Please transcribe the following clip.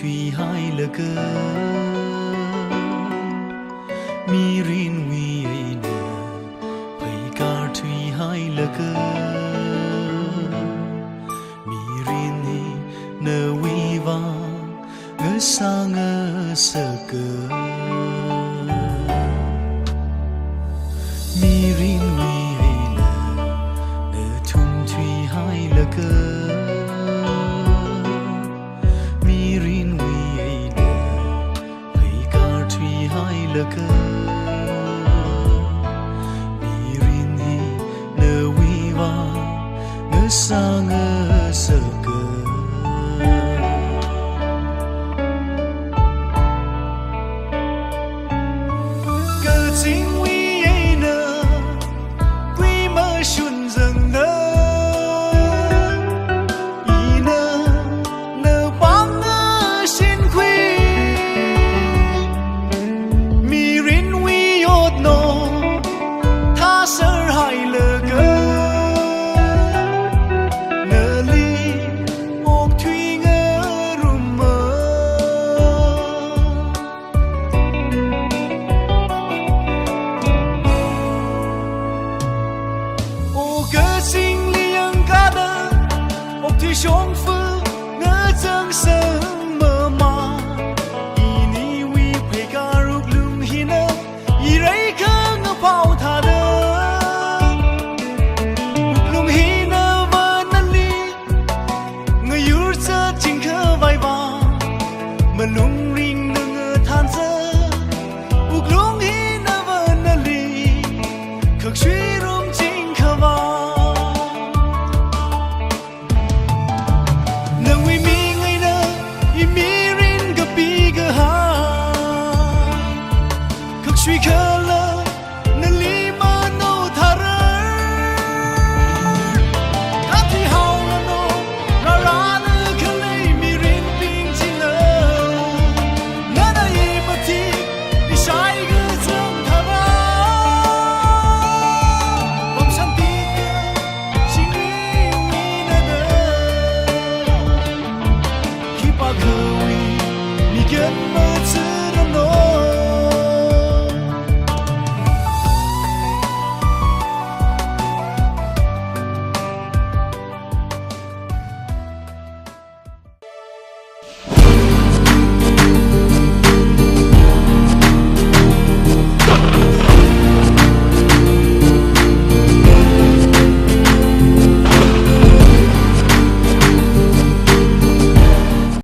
thủy hai lơ cơ mi rin vi ai nơ phải cả thủy hai lơ cơ mi rin hi nơ vi vang ngơ sa ngơ sơ cơ mi rin vi ai nơ nơ thum thủy hai lơ cơ lơ cơ mi rin hi nơ vi va ngơ sa ngơ sơ cơ cơ chính vi ai nơ quy mơ xuân dần nơ y nơ nơ băng ngơ xin quy sơ hai lơ cơ nơ ly ốc thủy ngơ rùm mơ ô cơ sinh liêng cá đơ ốc thủy sống phư ngơ chân sớm mơ mà y ni vi phê ca rục lung hi nơ y rây cơ ngơ phao thà đơ lung ring nơ than sơ uk lung hi nơ vơ nơ li khắc suy rum chính khờ va nơ vi mi ngay nơ i mi rin gập pi gơ ha khắc suy khờ lơ nơ li mơ nô thà rơ cá thi hao nơ nô ra ra nơ khờ lây mi rin ping chính nơ Get